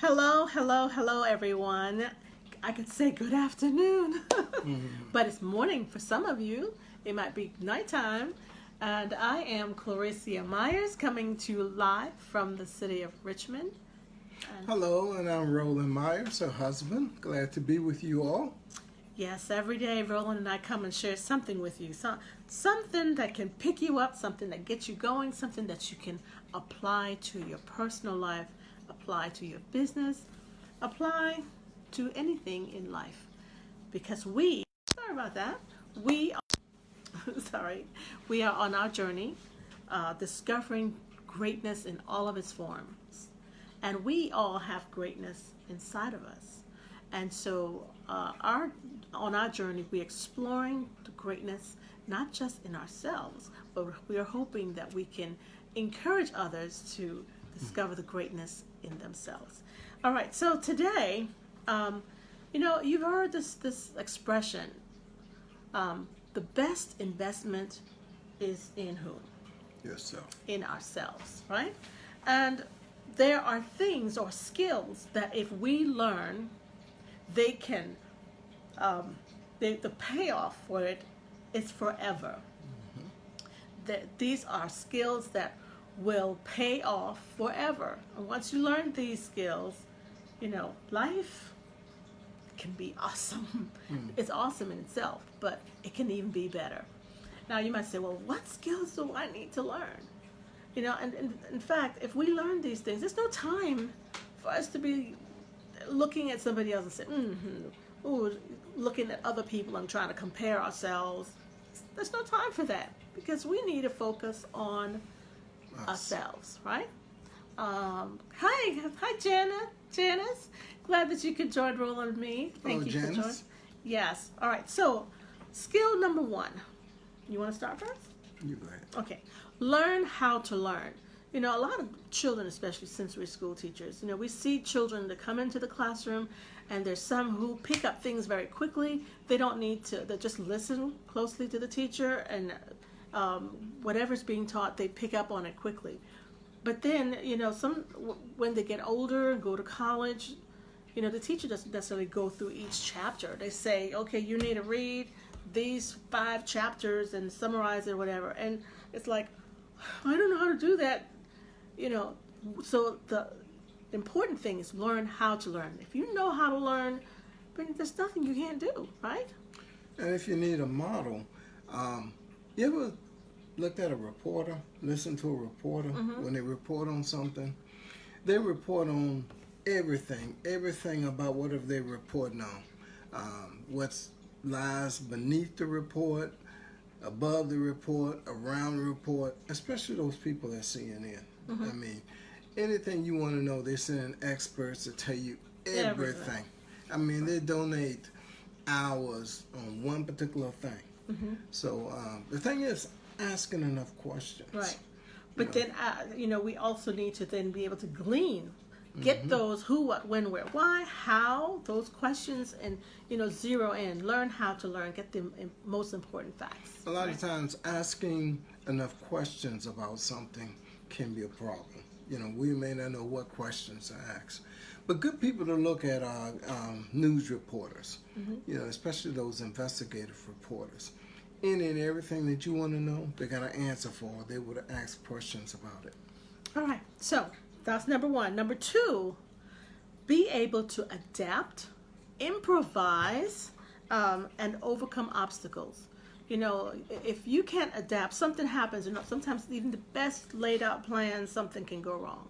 Hello, hello, hello, everyone. I could say good afternoon, but it's morning for some of you. It might be nighttime. And I am Clarissa Myers coming to you live from the city of Richmond. Hello, and I'm Roland Myers, her husband. Glad to be with you all. Yes, every day Roland and I come and share something with you. Something that can pick you up, something that gets you going, something that you can apply to your personal life, apply to your business, apply to anything in life. Because sorry about that, we are on our journey discovering greatness in all of its forms. And we all have greatness inside of us. And so on our journey, we're exploring the greatness, not just in ourselves, but we are hoping that we can encourage others to discover the greatness in themselves. All right, so today, you've heard this expression, the best investment is in whom? Yourself. In ourselves, right? And there are things or skills that if we learn, they can, the payoff for it is forever. These are skills that will pay off forever. And once you learn these skills, life can be awesome. It's awesome in itself, but it can even be better. Now you might say, well, what skills do I need to learn? And in fact, if we learn these things, there's no time for us to be looking at somebody else and say, looking at other people and trying to compare ourselves. There's no time for that because we need to focus on ourselves, right? Hi, Janice. Glad that you could join Roland and me. Thank you Janice. for joining. Yes. All right. So, skill number 1. You want to start first? You go ahead. Okay. Learn how to learn. A lot of children, especially sensory school teachers, we see children that come into the classroom and there's some who pick up things very quickly. They don't need to, they just listen closely to the teacher and whatever's being taught, they pick up on it quickly. But then, when they get older and go to college, the teacher doesn't necessarily go through each chapter. They say, okay, you need to read these 5 chapters and summarize it or whatever. And it's like, I don't know how to do that. So the important thing is learn how to learn. If you know how to learn, there's nothing you can't do, right? And if you need a model, you ever looked at a reporter, listened to a reporter when they report on something? They report on everything about whatever they're reporting on. What lies beneath the report, above the report, around the report, especially those people at CNN. I mean, anything you want to know, they're sending experts to tell you everything. I mean, they donate hours on one particular thing. So the thing is asking enough questions. Right. But then, we also need to then be able to glean, get those who, what, when, where, why, how, those questions, and, zero in, learn how to learn, get the most important facts. A lot of times asking enough questions about something can be a problem. We may not know what questions to ask. But good people to look at are news reporters, especially those investigative reporters. Any and everything that you want to know, they got an answer for. They would ask questions about it. All right. So that's number 1. Number 2, be able to adapt, improvise, and overcome obstacles. If you can't adapt, something happens. Sometimes even the best laid out plans, something can go wrong.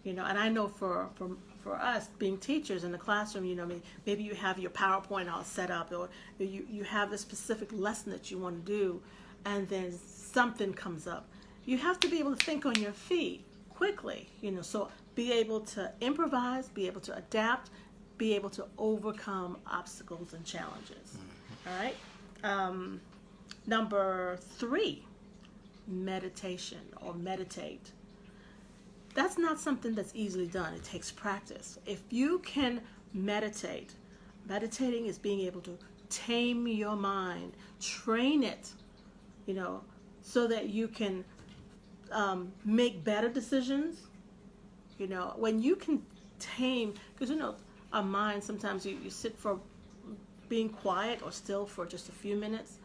And I know for us being teachers in the classroom, maybe you have your PowerPoint all set up, or you have a specific lesson that you want to do, and then something comes up. You have to be able to think on your feet quickly. So be able to improvise, be able to adapt, be able to overcome obstacles and challenges. All right. Number 3, meditation or meditate. That's not something that's easily done. It takes practice. If you can meditate, meditating is being able to tame your mind, train it, so that you can make better decisions. When you can tame, because our mind, sometimes you sit for being quiet or still for just a few minutes,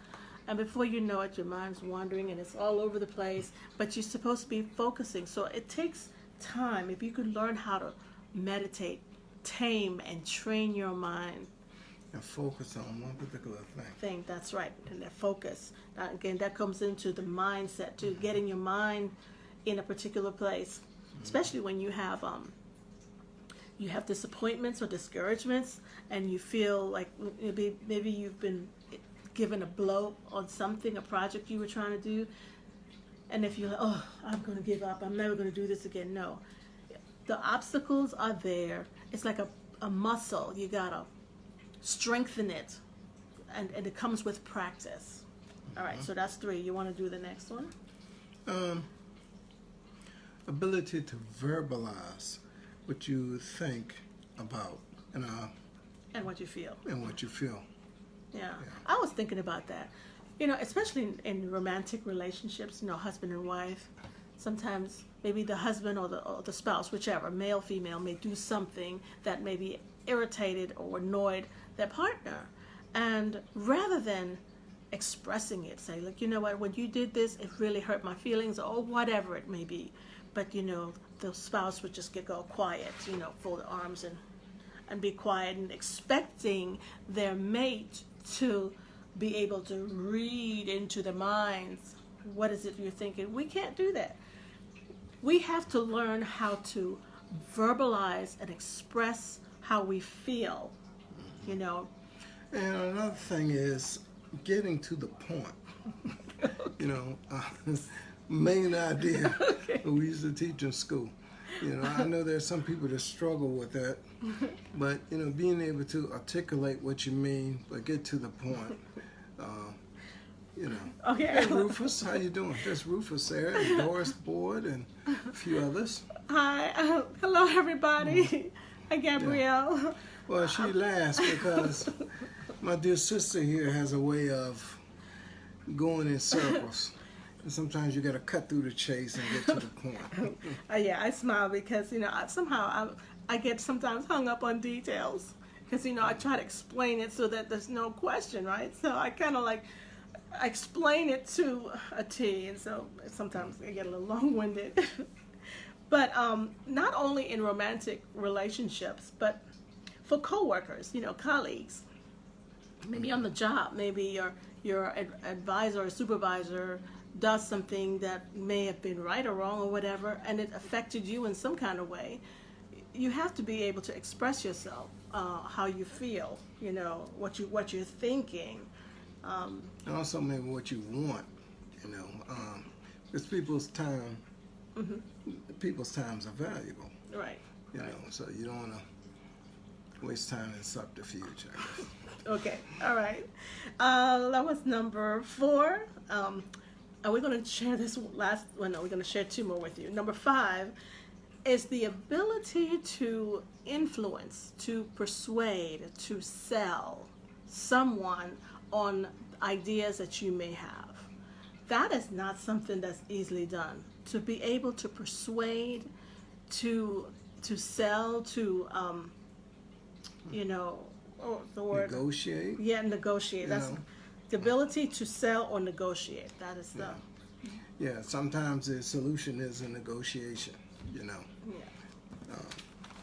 and before you know it, your mind's wandering and it's all over the place, but you're supposed to be focusing. So it takes time. If you could learn how to meditate, tame, and train your mind. And focus on one particular thing. That's right. And that focus. Again, that comes into the mindset too, getting your mind in a particular place, especially when you have disappointments or discouragements, and you feel like maybe you've been given a blow on something, a project you were trying to do, and if you're like, oh, I'm going to give up, I'm never going to do this again. No, the obstacles are there. It's like a muscle. You gotta strengthen it, and it comes with practice. All right, so that's 3. You want to do the next one? Ability to verbalize what you think about, And what you feel. and what you feel. Yeah. I was thinking about that. Especially in romantic relationships, husband and wife. Sometimes maybe the husband or the spouse, whichever, male, female, may do something that may be irritated or annoyed their partner. And rather than expressing it, say, look, you know what, when you did this, it really hurt my feelings, or whatever it may be. But, the spouse would just go quiet, fold arms and be quiet, and expecting their mate to be able to read into their minds. What is it you're thinking? We can't do that. We have to learn how to verbalize and express how we feel, And another thing is getting to the point. Main idea we used to teach in school. I know there's some people that struggle with that, but being able to articulate what you mean, but get to the point. Okay. Hey Rufus, how you doing? That's Rufus there, and Doris Boyd, and a few others. Hi, hello everybody. Hi Gabrielle. Yeah. Well, she laughs because my dear sister here has a way of going in circles. And sometimes you got to cut through the chase and get to the point. Yeah, I smile because, somehow I get sometimes hung up on details. Because, I try to explain it so that there's no question, right? So I kind of I explain it to a T, and so sometimes I get a little long-winded. But not only in romantic relationships, but for coworkers, colleagues. Maybe on the job, maybe your advisor or supervisor does something that may have been right or wrong or whatever, and it affected you in some kind of way. You have to be able to express yourself, how you feel, what you're thinking. And also maybe what you want, because people's times are valuable. Right. So you don't want to waste time in subterfuge, I guess. Okay, all right. That was number 4. Are we going to share this last one? No, we're going to share 2 more with you. Number 5 is the ability to influence, to persuade, to sell someone on ideas that you may have. That is not something that's easily done. To be able to persuade, to sell, to the word negotiate. Yeah, negotiate. That's the ability to sell or negotiate. That is the. Yeah, sometimes the solution is a negotiation. Yeah.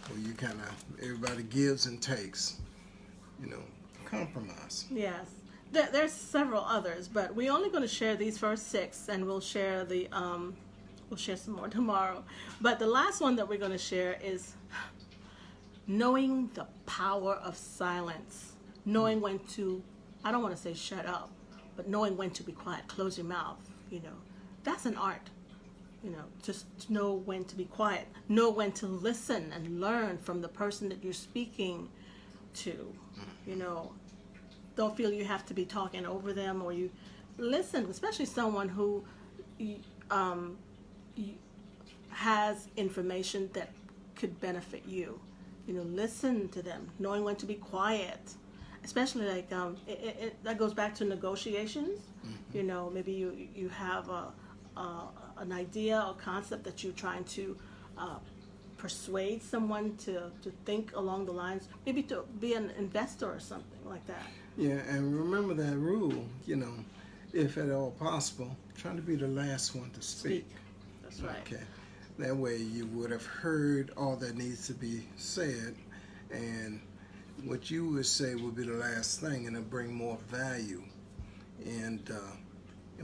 Where you kind of everybody gives and takes. Compromise. Yes. There's several others, but we're only going to share these first 6, and we'll share some more tomorrow. But the last one that we're going to share is knowing the power of silence. Knowing when to, I don't want to say shut up, but knowing when to be quiet, close your mouth, That's an art. Just to know when to be quiet. Know when to listen and learn from the person that you're speaking to. Don't feel you have to be talking over them, or you listen, especially someone who has information that could benefit you. Listen to them, knowing when to be quiet, especially that goes back to negotiations. Maybe you have an idea or concept that you're trying to persuade someone to think along the lines, maybe to be an investor or something like that. Yeah, and remember that rule, if at all possible, try to be the last one to speak. That's right. Okay. That way you would have heard all that needs to be said, and what you would say would be the last thing, and it'll bring more value in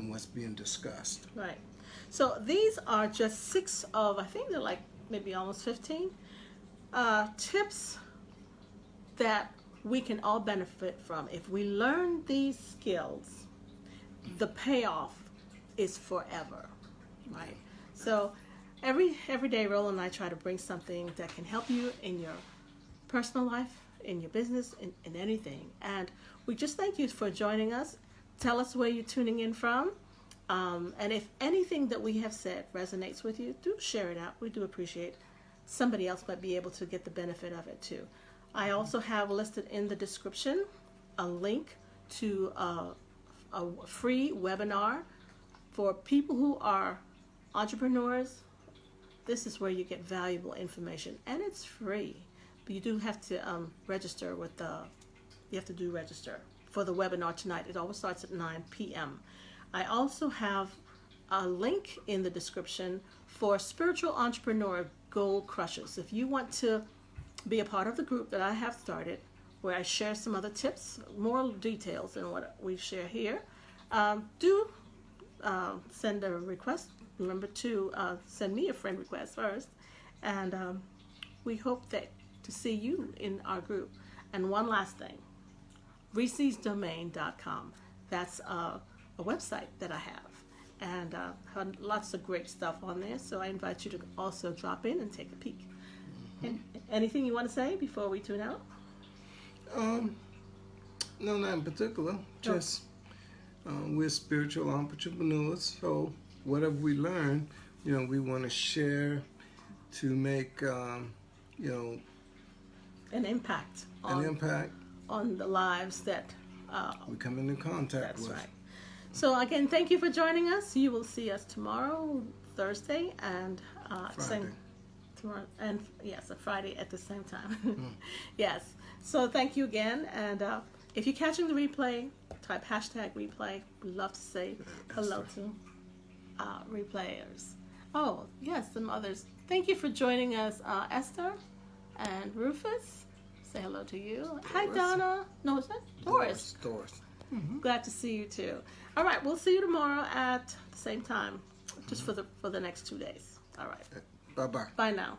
what's being discussed. Right. So these are just 6 of, I think they're like maybe almost 15 tips that we can all benefit from. If we learn these skills, the payoff is forever, right? So every day, Roland and I try to bring something that can help you in your personal life, in your business, in anything. And we just thank you for joining us. Tell us where you're tuning in from. And if anything that we have said resonates with you, do share it out. We do appreciate somebody else might be able to get the benefit of it too. I also have listed in the description a link to a free webinar for people who are entrepreneurs. This is where you get valuable information, and it's free. But you do have to register with register for the webinar tonight. It always starts at 9 p.m. I also have a link in the description for Spiritual Entrepreneur Goal Crushers. If you want to be a part of the group that I have started, where I share some other tips, more details than what we share here, do send a request. Remember to send me a friend request first, and we hope to see you in our group. And one last thing, Recie'sDomain.com. That's a website that I have, and lots of great stuff on there. So I invite you to also drop in and take a peek. And anything you want to say before we tune out? No, not in particular. Just we're spiritual entrepreneurs, so whatever we learn, we want to share to make an impact on the lives that we come into contact with. That's right. So again, thank you for joining us. You will see us tomorrow, Thursday, and Friday. Tomorrow, and yes, a Friday at the same time. Yes. So thank you again, and if you're catching the replay, type #replay. We'd love to say hello to replayers. Oh yes, some others. Thank you for joining us, Esther and Rufus. Say hello to you. Doris. Hi, Donna. No, is that Doris? Doris. Glad to see you too. All right, we'll see you tomorrow at the same time, just for the next 2 days. All right. Bye-bye. Bye now.